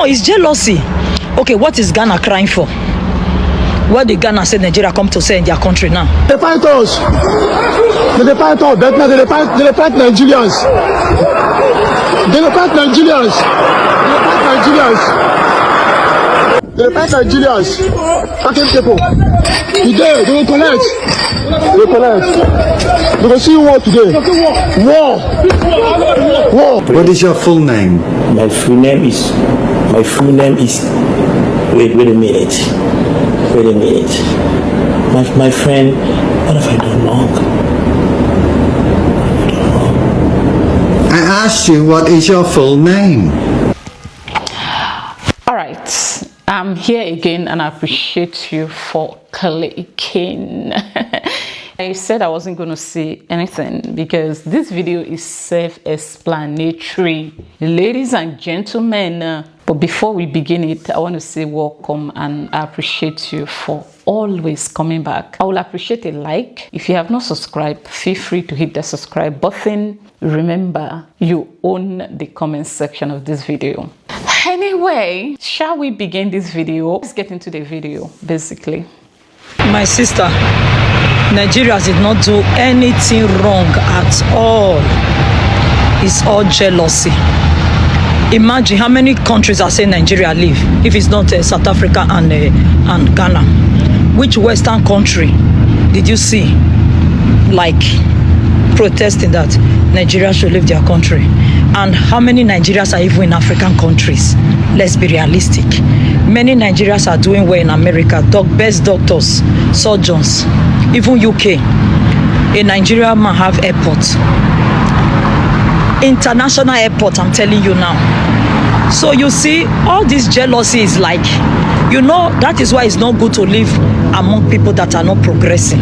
on, it's jealousy. Okay, what is Ghana crying for? What did Ghana say Nigeria come to say in their country now? They fight us. They fight us. They fight Nigerians. They fight Nigerians. They fight Nigerians. Fucking people. Today, they will collect. They will collect. We will see war today. War. What is your full name? My full name is. Wait a minute. My friend, what have I done wrong? I asked you, what is your full name? All right, I'm here again and I appreciate you for clicking. I said I wasn't going to say anything because this video is self-explanatory. Ladies and gentlemen, but before we begin it, I want to say welcome and I appreciate you for always coming back. I will appreciate a like. If you have not subscribed, feel free to hit the subscribe button. Remember, you own the comment section of this video. Anyway, shall we begin this video? Let's get into the video, basically. My sister, Nigeria did not do anything wrong at all. It's all jealousy. Imagine how many countries are saying Nigeria live if it's not South Africa and Ghana. Which Western country did you see like protesting that Nigeria should leave their country? And how many Nigerians are even in African countries? Let's be realistic. Many Nigerians are doing well in America. Best doctors, surgeons, even UK. A Nigerian man have airports. International airport, I'm telling you now. So you see, all this jealousy is like, you know, that is why it's not good to live among people that are not progressing.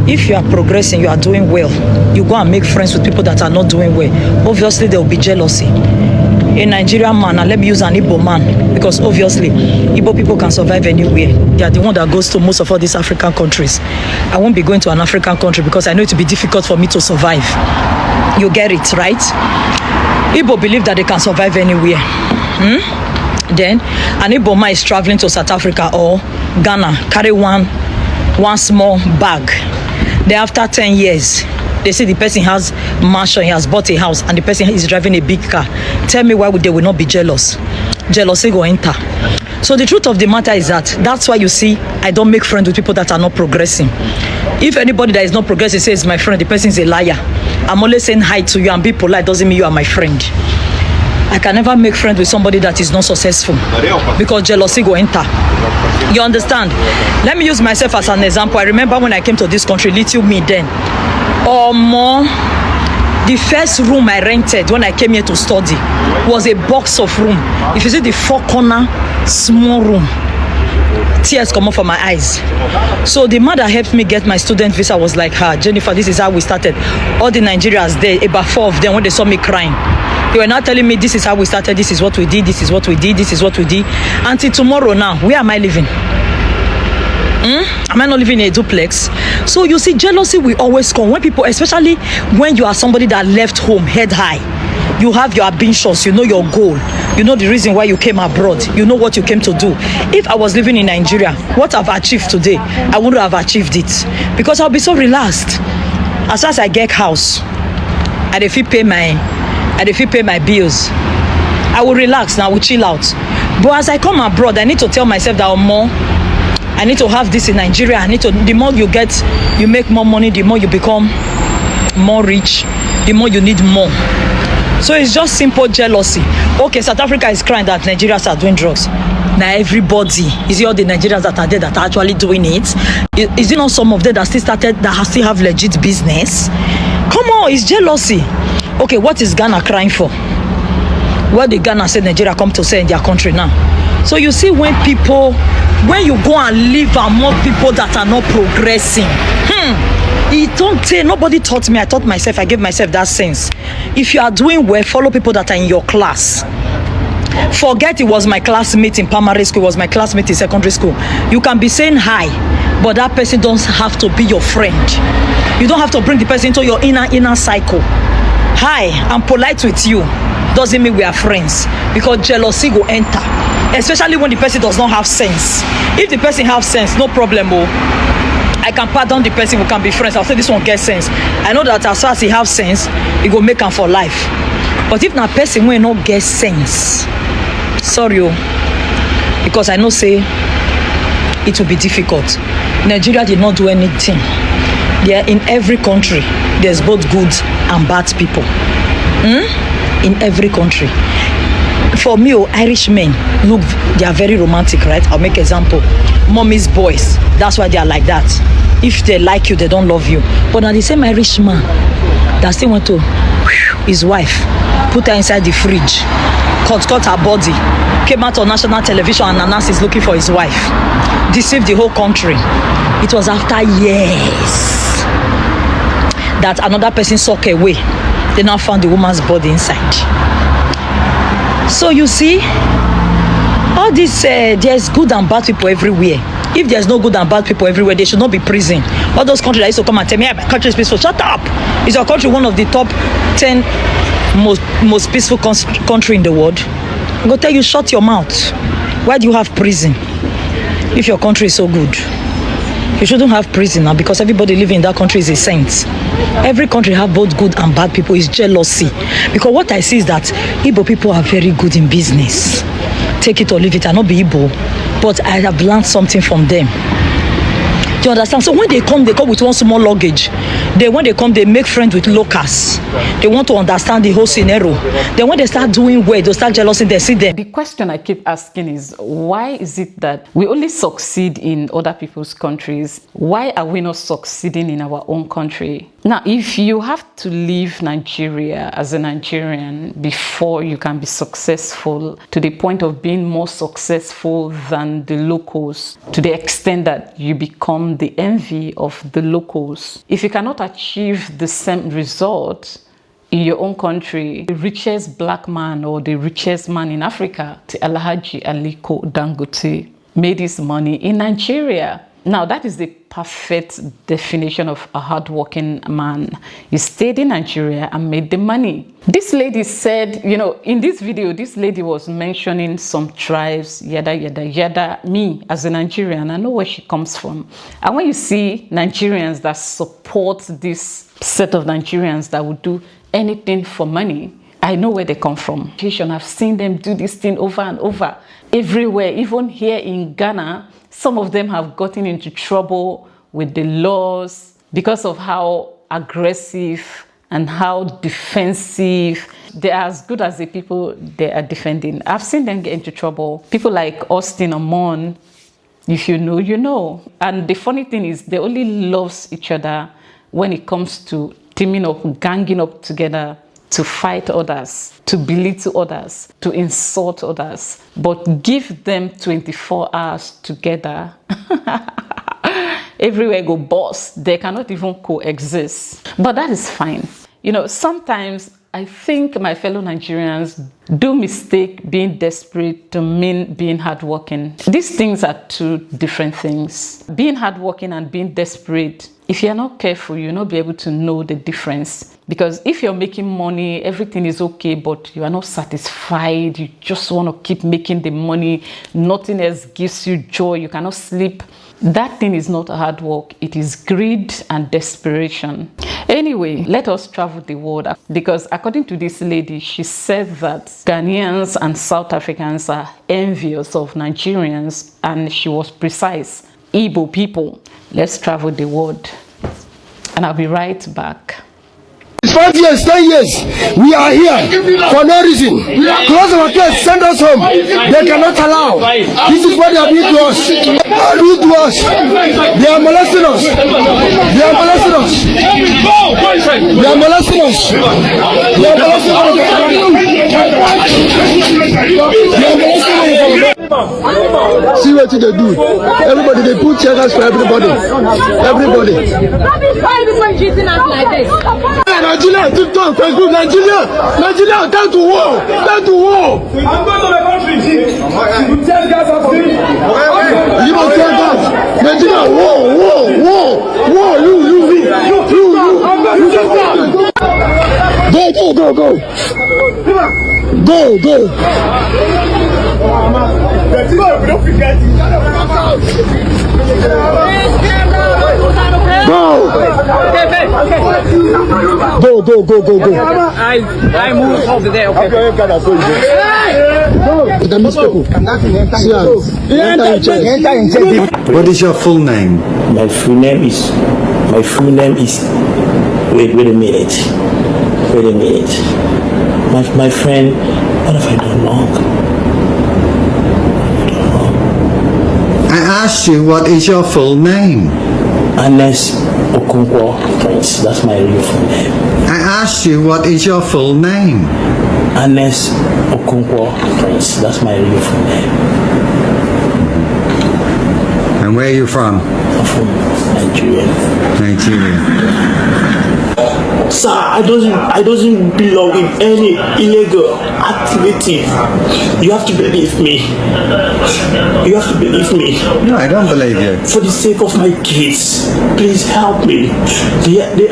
If you are progressing, you are doing well, you go and make friends with people that are not doing well. Obviously, there will be jealousy. A Nigerian man, and let me use an Igbo man, because obviously, Igbo people can survive anywhere. They are the one that goes to most of all these African countries. I won't be going to an African country because I know it will be difficult for me to survive. You get it, right? Igbo believe that they can survive anywhere. Then, an Igbo man is traveling to South Africa or Ghana, carry one small bag. Then after 10 years, they say the person has mansion, he has bought a house, and the person is driving a big car. Tell me why they will not be jealous? Jealousy go enter. So the truth of the matter is that's why you see I don't make friends with people that are not progressing. If anybody that is not progressing says my friend, the person is a liar. I'm always saying hi to you and be polite doesn't mean you are my friend. I can never make friends with somebody that is not successful because jealousy go enter. You understand? Let me use myself as an example. I remember when I came to this country, little me then. Or more, the first room I rented when I came here to study was a box of room. If you see the 4-corner small room, tears come up from my eyes. So the man that helped me get my student visa was like, Jennifer, this is how we started. All the Nigerians there, about 4 of them, when they saw me crying, they were not telling me this is how we started, this is what we did, this is what we did, this is what we did. Until tomorrow now, where am I living? Am I not living in a duplex? So you see, jealousy will always come when people, especially when you are somebody that left home head high. You have your ambitions, you know your goal, you know the reason why you came abroad, you know what you came to do. If I was living in Nigeria, what I've achieved today, I wouldn't have achieved it because I'll be so relaxed. As soon as I get house, I dey fit pay my bills, I will relax now, I will chill out. But as I come abroad, I need to tell myself that more. I need to have this in Nigeria. The more you get, you make more money, the more you become more rich, the more you need more. So it's just simple jealousy. Okay, South Africa is crying that Nigerians are doing drugs. Now everybody, is it all the Nigerians that are there that are actually doing it? Is it not some of them that still have legit business? Come on, it's jealousy. Okay, what is Ghana crying for? What did Ghana say Nigeria come to say in their country now? So you see, when you go and live among people that are not progressing, nobody taught me, I taught myself, I gave myself that sense. If you are doing well, follow people that are in your class. Forget it was my classmate in primary school, it was my classmate in secondary school. You can be saying hi, but that person doesn't have to be your friend. You don't have to bring the person into your inner cycle. Hi, I'm polite with you. doesn't mean we are friends, because jealousy will enter, especially when the person does not have sense. If the person have sense, no problem. Oh, I can pardon the person, we can be friends. I'll say this one gets sense. I know that as far as he have sense, he go make him for life. But if na person will not get sense, sorry, oh, because I know say it will be difficult. Nigeria did not do anything. Yeah, in every country, there's both good and bad people. In every country. For me, Irish men, look, they are very romantic, right? I'll make example. Mommy's boys, that's why they are like that. If they like you, they don't love you. But now the same Irish man that still went to his wife, put her inside the fridge, cut her body, came out on national television and announced he's looking for his wife, deceived the whole country. It was after years that another person sucked away. They now found the woman's body inside. So you see, all this, there's good and bad people everywhere. If there's no good and bad people everywhere, they should not be prison. All those countries that used to come and tell me, yeah, my country is peaceful. Shut up! Is your country one of the top 10 most peaceful country in the world? I'm going to tell you, shut your mouth. Why do you have prison if your country is so good? You shouldn't have prison now, because everybody living in that country is a saint. Every country have both good and bad people. It's jealousy. Because what I see is that Igbo people are very good in business. Take it or leave it. I not be Igbo, but I have learned something from them. Do you understand? So when they come with one small luggage. When they come, they make friends with locals. They want to understand the whole scenario. Then when they start doing well, they start jealousy, they see them. The question I keep asking is, why is it that we only succeed in other people's countries? Why are we not succeeding in our own country? Now, if you have to leave Nigeria as a Nigerian before you can be successful, to the point of being more successful than the locals, to the extent that you become the envy of the locals, if you cannot achieve the same result in your own country, the richest black man or the richest man in Africa, Alhaji Aliko Dangote, made his money in Nigeria. Now, that is the perfect definition of a hardworking man. He stayed in Nigeria and made the money. This lady said, you know, in this video, this lady was mentioning some tribes, yada, yada, yada. Me, as a Nigerian, I know where she comes from. And when you see Nigerians that support this set of Nigerians that would do anything for money, I know where they come from. I've seen them do this thing over and over. Everywhere, even here in Ghana, some of them have gotten into trouble with the laws because of how aggressive and how defensive they are, as good as the people they are defending. I've seen them get into trouble. People like Austin Amon, if you know, you know. And the funny thing is, they only love each other when it comes to teaming up, ganging up together to fight others, to belittle others, to insult others. But give them 24 hours together. Everywhere go boss. They cannot even coexist. But that is fine. You know, sometimes I think my fellow Nigerians do mistake being desperate to mean being hardworking. These things are two different things. Being hardworking and being desperate, if you're not careful, you'll not be able to know the difference. Because if you're making money, everything is okay, but you are not satisfied, you just want to keep making the money, nothing else gives you joy, you cannot sleep. That thing is not hard work, it is greed and desperation. Anyway, let us travel the world, because according to this lady, she said that Ghanaians and South Africans are envious of Nigerians, and she was precise, Igbo people. Let's travel the world, and I'll be right back. 5 years, 10 years, we are here for no reason. Close our gates, send us home. They cannot allow. This is what they are doing to us. They are doing to us. They are molesting us. They are molesting us. They are molesting us. They are molesting us. See what they do. Everybody, they put checkers for everybody. Everybody. Why everybody treating us like this? Nigeria, TikTok, Facebook, Nigeria, time to war, time to war. I'm going to the country. You tell guys about it. You don't tell guys. Nigeria, war. You. Go. Go, go. Don't forget. Go. I move over there. Okay. What is your full name? My full name is. Wait a minute. My friend, what have I done wrong? I asked you what is your full name? Unless Okonkwo Prince, that's my real full name. I asked you what is your full name? Unless Okonkwo Prince, that's my real full name. And where are you from? I'm from Nigeria. Nigeria. Sir, I doesn't belong in any illegal activity. You have to believe me. No, I don't believe you. For the sake of my kids, please help me. They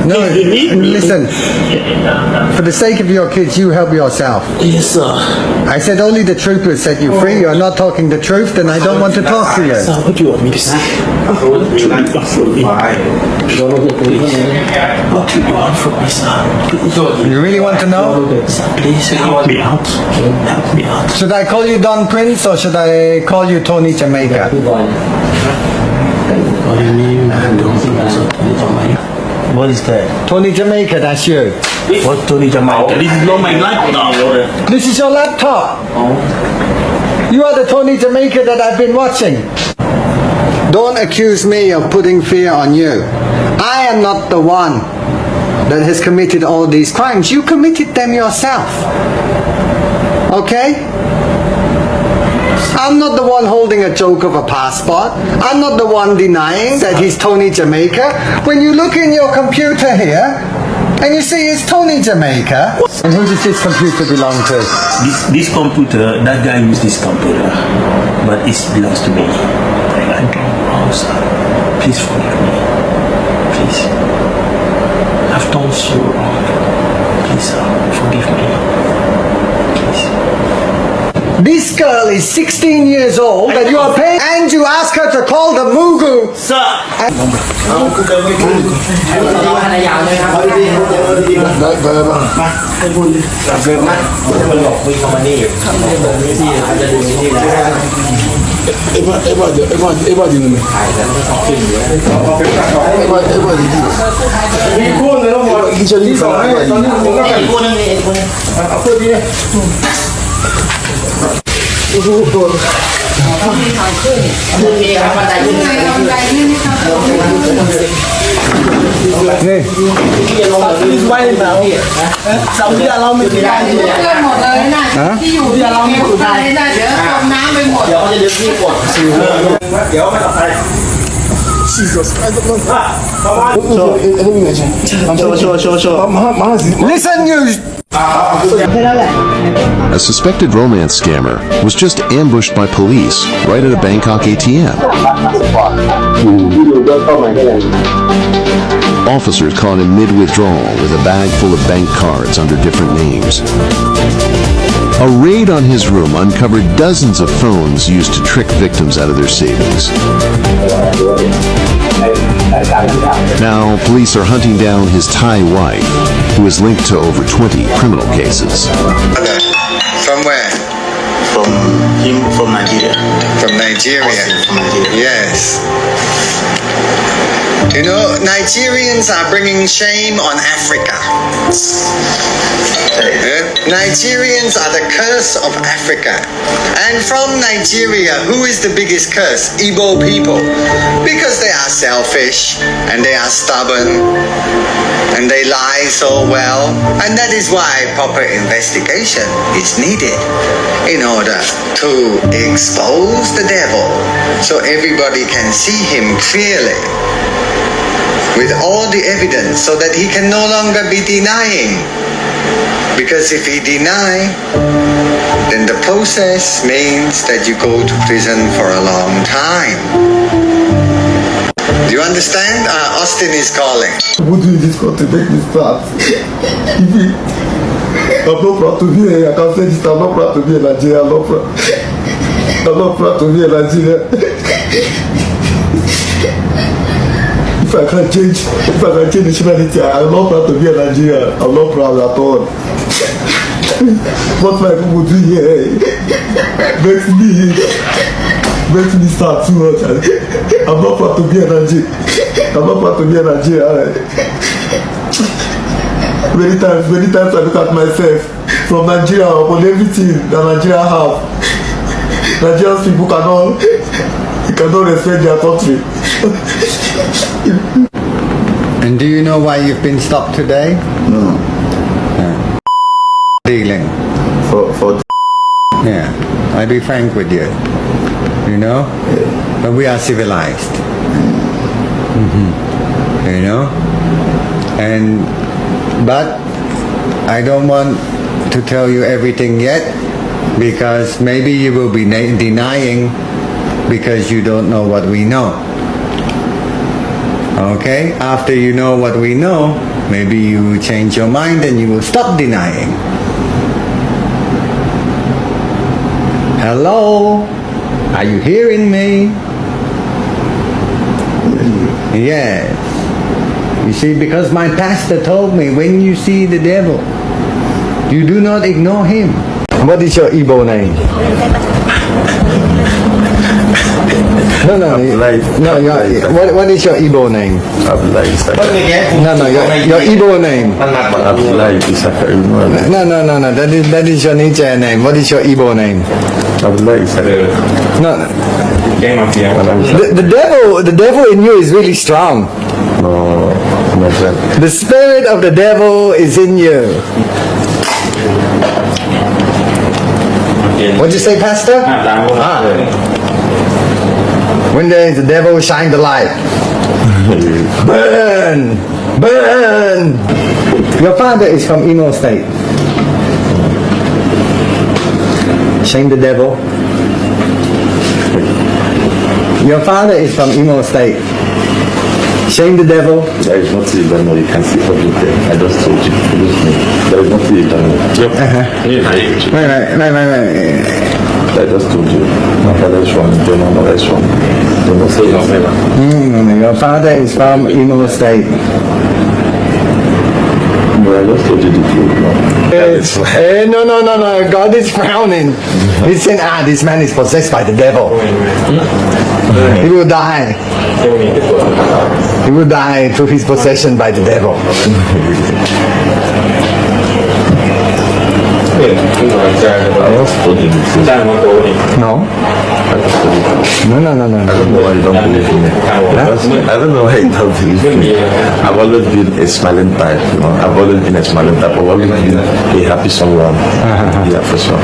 No, they need me. listen. For the sake of your kids, you help yourself. Yes, sir. I said only the truth will set you free. You're not talking the truth, then I don't want to talk to you. Sir, what do you want me to say? What do you want from me? What do you want from me, sir? You really want to know? Sir, please help me out. Help me out. Should I call you Don Prince or should I call you Tony Jamaica? What is that? Tony Jamaica, that's you. What Tony Jamaica? This is not my laptop. This is your laptop. You are the Tony Jamaica that I've been watching. Don't accuse me of putting fear on you. I am not the one that has committed all these crimes. You committed them yourself. Okay? I'm not the one holding a joke of a passport. I'm not the one denying that he's Tony Jamaica. When you look in your computer here, and you see it's Tony Jamaica. And who does this computer belong to? This computer, that guy used this computer, but it belongs to me. I don't know, sir. Please forgive me. Please. I've done so wrong. Please, sir, forgive me. Please. This girl is 16 years old and you are paying and you ask her to call the Mugu. Sir! Listen, you. A suspected romance scammer was just ambushed by police right at a Bangkok ATM. Officers caught him mid-withdrawal with a bag full of bank cards under different names. A raid on his room uncovered dozens of phones used to trick victims out of their savings. Now, police are hunting down his Thai wife, who is linked to over 20 criminal cases. From where? From Nigeria. From Nigeria. From Nigeria. Yes. You know, Nigerians are bringing shame on Africa. Nigerians are the curse of Africa. And from Nigeria, who is the biggest curse? Igbo people. Because they are selfish, and they are stubborn, and they lie so well. And that is why proper investigation is needed in order to expose the devil so everybody can see him clearly with all the evidence so that he can no longer be denying. Because if he deny, then the process means that you go to prison for a long time. Do you understand? Austin is calling. What do you just got to make me stop? I'm not proud to be here. I can say this. I'm not proud to be in Nigeria. I'm not proud to be in Nigeria. If I can change nationality, I'm not proud to be in Nigeria. I'm not proud at all. What my people do here makes me start too much. I'm not proud to be in Nigeria. I'm not proud to be in Nigeria. Many times I look at myself from Nigeria upon everything that Nigeria have. Nigerian people cannot respect their country. And do you know why you've been stopped today? No. Dealing. For Yeah, I'll be frank with you. You know? Yeah. But we are civilized. You know? But I don't want to tell you everything yet, because maybe you will be denying because you don't know what we know. Okay? After you know what we know, maybe you will change your mind and you will stop denying. Hello? Are you hearing me? Yes. You see, because my pastor told me, when you see the devil, you do not ignore him. What is your Igbo name? What is your Igbo name? No, your Igbo name. No, that is your Nigerian name. What is your Igbo name? No. The devil in you is really strong. No, my friend. The spirit of the devil is in you. What'd you say, Pastor? When there is the devil, shine the light. Burn! Burn! Your father is from Imo State. Shame the devil. Your father is from Imo State. Shame the devil. There is nothing you don't know. You can see everything. I just told you. There is nothing you don't know. Right. I just told you. My father is from German. My mother is from. They don't say nothing. Your father is from Imo State. But I just told you the truth. No. God is frowning. He's saying, this man is possessed by the devil. He will die. He will die through his possession by the devil. I just told you the truth. No. I No. don't know why you don't believe in me. I don't know why you don't believe in me. I've always been a smiling type, you know. I've always been a smiling type. I've always been a happy someone. Yeah, for sure.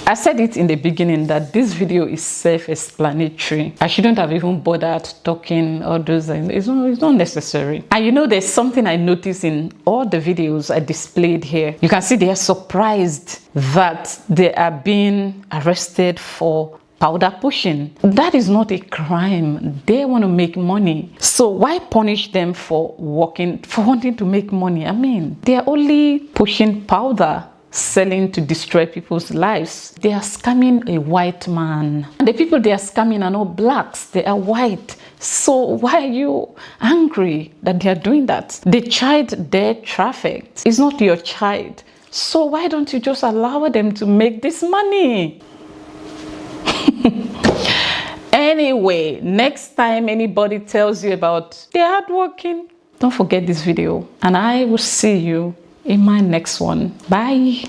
I said it in the beginning that this video is self-explanatory. I shouldn't have even bothered talking all those things. It's not necessary. And you know, there's something I noticed in all the videos I displayed here. You can see they are surprised that they are being arrested for powder pushing. That is not a crime. They want to make money. So why punish them for wanting to make money? I mean, they are only pushing powder, selling to destroy people's lives. They are scamming a white man. And the people they are scamming are not blacks, they are white. So why are you angry that they are doing that? The child they're trafficked is not your child. So why don't you just allow them to make this money? Anyway, next time anybody tells you about they're hardworking, don't forget this video. And I will see you in my next one. Bye.